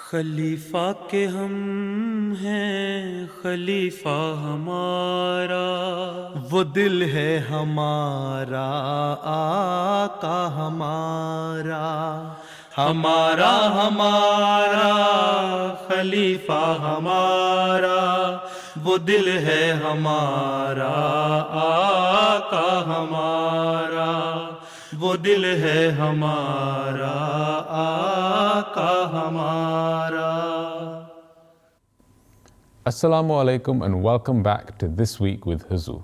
खलीफा के हम हैं खलीफा हमारा, वो दिल है हमारा आका हमारा, हमारा हमारा खलीफा हमारा, वो दिल है हमारा आका हमारा, वो दिल है हमारा आका हमारा. Assalamu alaikum and welcome back to This Week with Huzoor.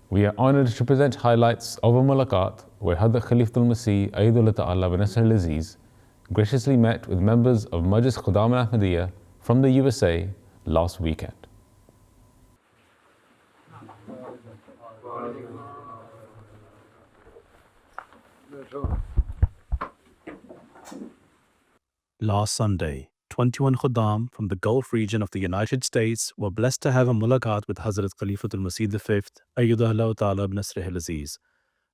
We are honored to present highlights of a mulaqat where Hadrat Khalifatul Masih Ayyadullah Ta'ala bin Nasr al-Aziz graciously met with members of Majlis Khudam al-Ahmadiyya from the USA last weekend. Last Sunday, 21 Khuddam from the Gulf region of the United States were blessed to have a mulaqat with Hazrat Khalifatul Masih V, Ayyadullah Ta'ala ibn Nasr al-Aziz.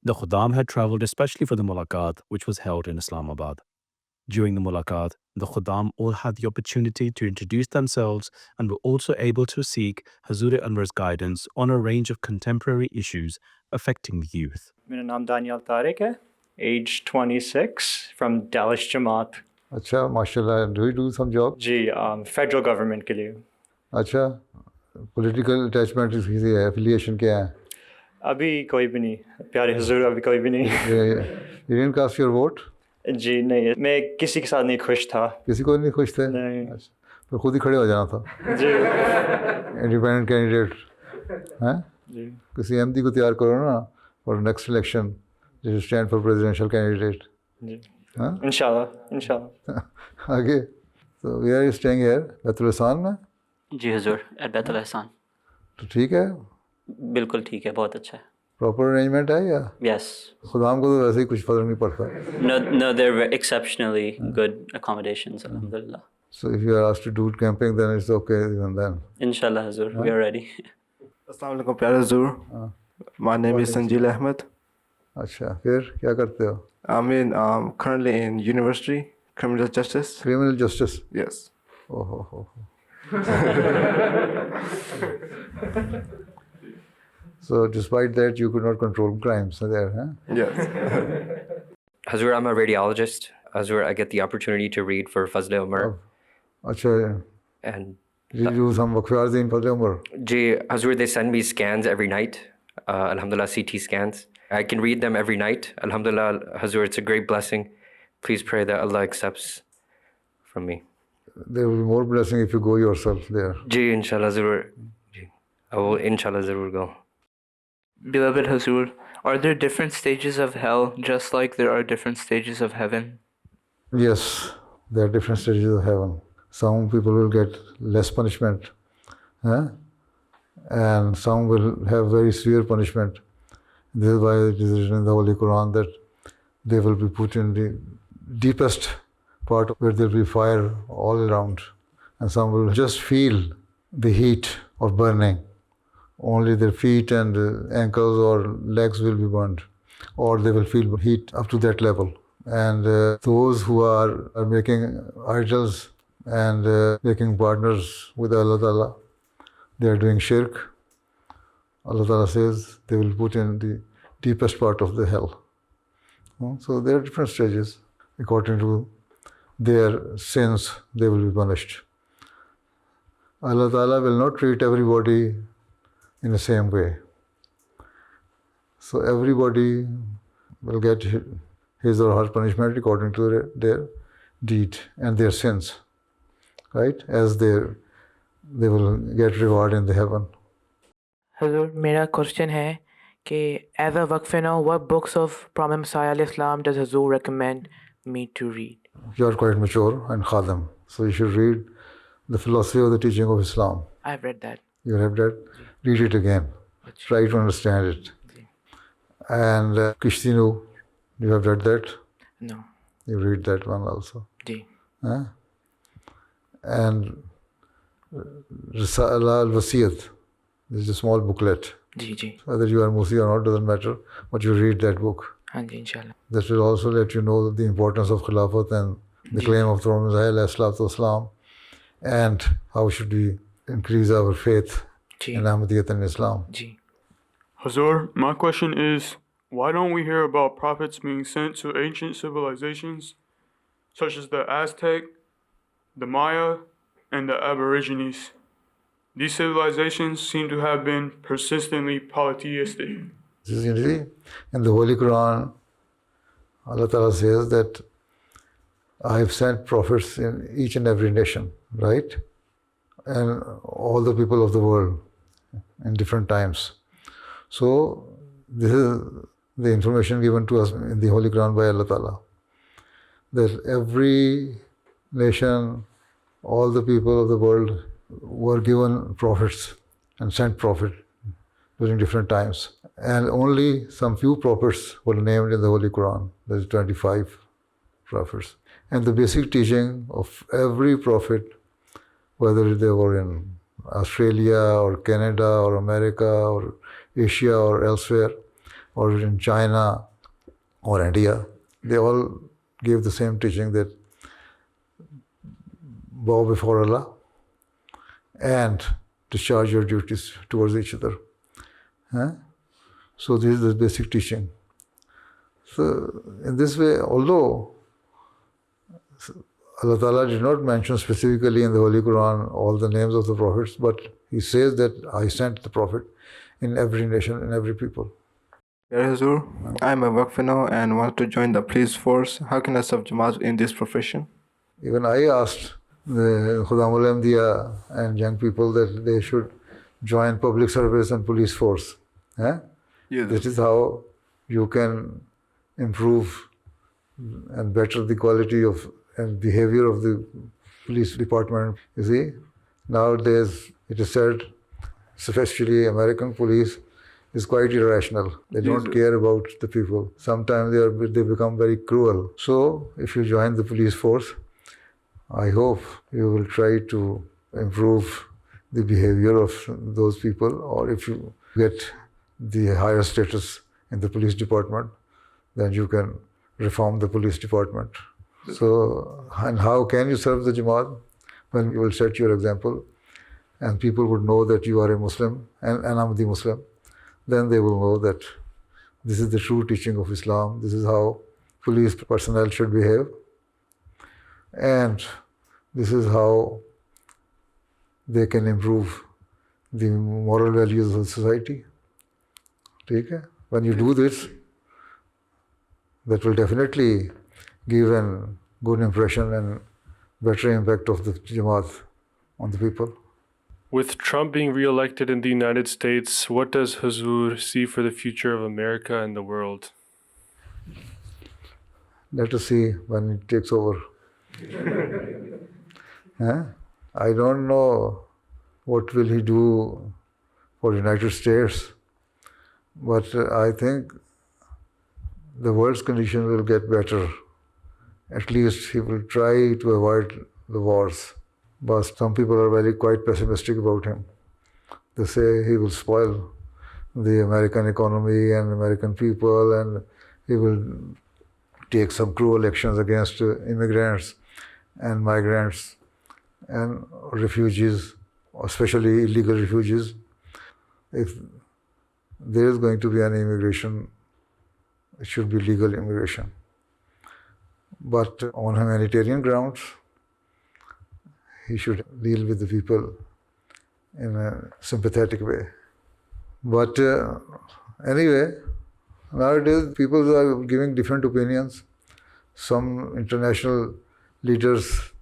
The Khuddam had traveled especially for the mulaqat, which was held in Islamabad. During the mulaqat, the Khuddam all had the opportunity to introduce themselves and were also able to seek Huzoor Anwar's guidance on a range of contemporary issues affecting the youth. My name is Daniel Tariq hai, age 26, from Dallas Jamaat. अच्छा माशाल्लाह. Do you do some job? जी federal government के लिए. अच्छा, political attachment किसी है, affiliation क्या है? अभी कोई भी नहीं, प्यारे हुजूर, अभी कोई भी नहीं. You didn't cast your vote? जी नहीं, मैं किसी के साथ नहीं खुश था. किसी को नहीं खुश थे? नहीं. अच्छा, पर खुद ही खड़े हो जाना था. जी. इंडिपेंडेंट कैंडिडेट हैं? जी. किसी एमडी को तैयार करो ना फॉर नेक्स्ट इलेक्शन, जो स्टैंड फॉर प्रेसिडेंशियल कैंडिडेट. जी. हाँ? इंशाल्लाह. आगे. तो we are staying here Baitul Ehsan में. जी हुजूर, एट बैतुल एहसान. तो ठीक है, बिल्कुल ठीक है, बहुत अच्छा है. प्रॉपर अरेंजमेंट है या? यस. खुदाम को तो वैसे ही कुछ फर्क नहीं पड़ता. No, they're exceptionally good accommodations, alhamdulillah. So if you are asked to do camping, then it's okay even then. Inshallah Hazur, we are ready. अस्सलाम वालेकुम प्यारे हुजूर. My name is Sanjil Ahmed. अच्छा, फिर क्या करते हो? I'm currently in university, criminal justice. Criminal justice. Yes. Oh. So despite that, you could not control crimes there, huh? Yes. Huzoor, I'm a radiologist. Huzoor, I get the opportunity to read for Fazl Umar. अच्छा. And Did you do some waqfiyaz in Fazl Umar? Ji, Huzoor, they send me scans every night. Alhamdulillah, CT scans. I can read them every night. Alhamdulillah, Huzoor, it's a great blessing. Please pray that Allah accepts from me. There will be more blessing if you go yourself there. Ji, inshallah, Huzoor. Ji, I will inshallah Huzoor go. Beloved Huzoor, are there different stages of hell just like there are different stages of heaven? Yes, there are different stages of heaven. Some people will get less punishment, huh? And some will have very severe punishment. This is why it is written in the Holy Quran that they will be put in the deepest part where there will be fire all around. And some will just feel the heat of burning. Only their feet and ankles or legs will be burned. Or they will feel heat up to that level. And those who are making idols and making partners with Allah Ta'ala, they are doing shirk. Allah Ta'ala says they will put in the deepest part of the hell. So there are different stages. According to their sins, they will be punished. Allah Ta'ala will not treat everybody in the same way. So everybody will get his or her punishment according to their deed and their sins. Right? As they will get reward in the heaven. Huzoor, मेरा question है कि as a waqfina, what books of Prophet Messiah al-Islam does Huzoor recommend me to read? You are quite mature and khadam, so you should read the philosophy of the teaching of Islam. I've read that. You have read? Read it again. Try to understand it. And Kishtinu, you have read that? No. You read that one also. Ji. Huh? And Risala al-Wasiyat. This is a small booklet. Ji. Whether you are Musi or not doesn't matter, but you read that book. Haan ji, inshallah. That will also let you know the importance of Khilafat and the claim of the Prophet Islam, and how should we increase our faith in Ahmadiyyat and Islam. Huzoor, my question is, why don't we hear about prophets being sent to ancient civilizations such as the Aztec, the Maya, and the Aborigines? These civilizations seem to have been persistently polytheistic. This is unity. In the Holy Quran, Allah Ta'ala says that I have sent prophets in each and every nation, right? And all the people of the world in different times. So this is the information given to us in the Holy Quran by Allah Ta'ala, that every nation, all the people of the world were given prophets and sent prophet during different times. And only some few prophets were named in the Holy Quran. There's 25 prophets. And the basic teaching of every prophet, whether they were in Australia or Canada or America or Asia or elsewhere, or in China or India, they all gave the same teaching that bow before Allah and discharge your duties towards each other. So this is the basic teaching. So in this way, although Allah Ta'ala did not mention specifically in the Holy Quran all the names of the prophets, but He says that I sent the prophet in every nation, in every people. Huzoor, I'm a Waqfino and want to join the police force. How can I serve Jamaat in this profession? Even I asked the Khudamul Ahmadiyya and young people that they should join public service and police force. Yes. This is how you can improve and better the quality of and behavior of the police department. You see, nowadays it is said, especially American police is quite irrational. They don't care about the people. Sometimes they become very cruel. So if you join the police force, I hope you will try to improve the behavior of those people, or if you get the higher status in the police department, then you can reform the police department. So, and how can you serve the Jamaat? When you will set your example and people would know that you are a Muslim and an Ahmadi Muslim, then they will know that this is the true teaching of Islam, this is how police personnel should behave, and this is how they can improve the moral values of the society. Okay? When you do this, that will definitely give a good impression and better impact of the Jamaat on the people. With Trump being re-elected in the United States, what does Huzoor see for the future of America and the world? Let us see when it takes over. I don't know what will he do for the United States, but I think the world's condition will get better. At least he will try to avoid the wars. But some people are quite pessimistic about him. They say he will spoil the American economy and American people, and he will take some cruel actions against immigrants and migrants and refugees, especially illegal refugees. If there is going to be an immigration, it should be legal immigration. But on humanitarian grounds, he should deal with the people in a sympathetic way. But anyway, nowadays people are giving different opinions. Some international leaders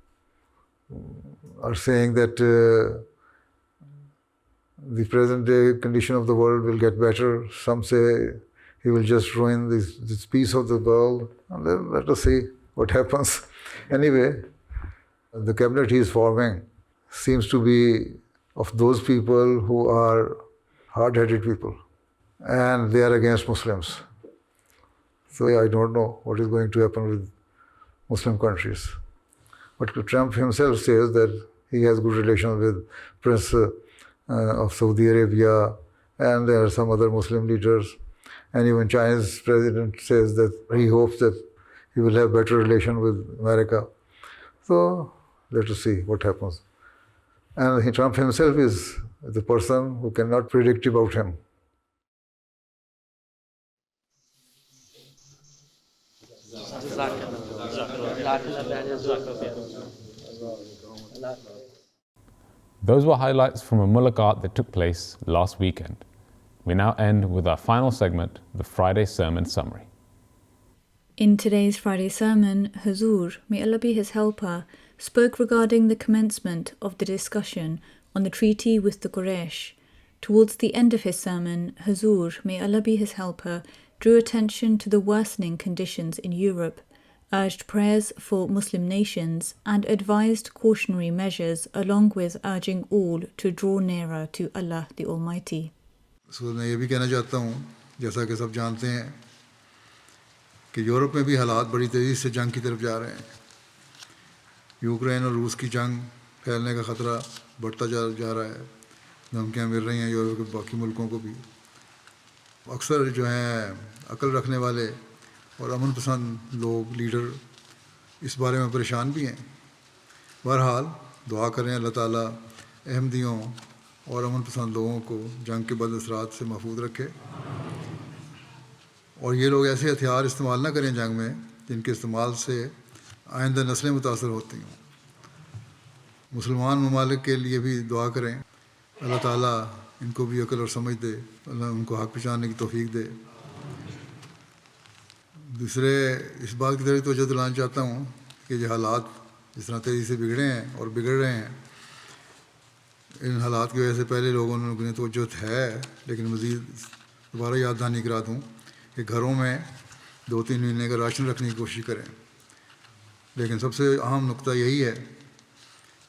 are saying that the present day condition of the world will get better. Some say he will just ruin this peace of the world. And then let us see what happens. Anyway, the cabinet he is forming seems to be of those people who are hard-headed people, and they are against Muslims. So I don't know what is going to happen with Muslim countries. But Trump himself says that he has good relations with Prince of Saudi Arabia, and there are some other Muslim leaders. And even China's president says that he hopes that he will have better relation with America. So let us see what happens. And Trump himself is the person who cannot predict about him. Those were highlights from a mulaqat that took place last weekend. We now end with our final segment, the Friday Sermon Summary. In today's Friday sermon, Huzoor, may Allah be his helper, spoke regarding the commencement of the discussion on the treaty with the Quraysh. Towards the end of his sermon, Huzoor, may Allah be his helper, drew attention to the worsening conditions in Europe, urged prayers for Muslim nations, and advised cautionary measures along with urging all to draw nearer to Allah the Almighty. So मैं ये भी कहना चाहता हूँ, जैसा कि सब जानते हैं कि यूरोप में भी हालात बड़ी तेज़ी से जंग की तरफ जा रहे हैं। यूक्रेन और रूस की जंग फैलने का ख़तरा बढ़ता जा रहा है। धमकियाँ मिल रही हैं यूरोप के बाकी मुल्कों को भी। अक्सर जो हैं अकल रखने वाले और अमन पसंद लोग, लीडर इस बारे में परेशान भी हैं। बहरहाल दुआ करें अल्लाह ताला अहमदियों और अमन पसंद लोगों को जंग के बद असरात से महफूज रखे और ये लोग ऐसे हथियार इस्तेमाल ना करें जंग में जिनके इस्तेमाल से आइंदा नस्लें मुतासर होती हों। मुसलमान ममालिक के लिए भी दुआ करें, अल्लाह ताला इनको भी अकल और समझ दे, अल्लाह उनको हक़ पहचानने की तौफीक दे। दूसरे इस बात की तरफ तवज्जो दिलाना चाहता हूँ कि ये हालात जिस तरह तेज़ी से बिगड़े हैं और बिगड़ रहे हैं, इन हालात की वजह से पहले लोगों ने उन्हें तवज्जो है, लेकिन मज़ीद दोबारा याद दहानी करा दूँ कि घरों में 2-3 महीने का राशन रखने की कोशिश करें। लेकिन सबसे अहम नुक्ता यही है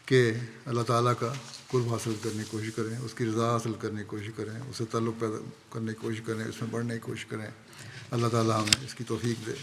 कि अल्लाह ताला का कुर्ब हासिल करने की कोशिश करें, उसकी रज़ा हासिल करने की कोशिश करें, उससे ताल्लुक़ पैदा करने की कोशिश करें, उसमें बढ़ने की कोशिश करें। अल्लाह ताला हमें इसकी तौफीक दे।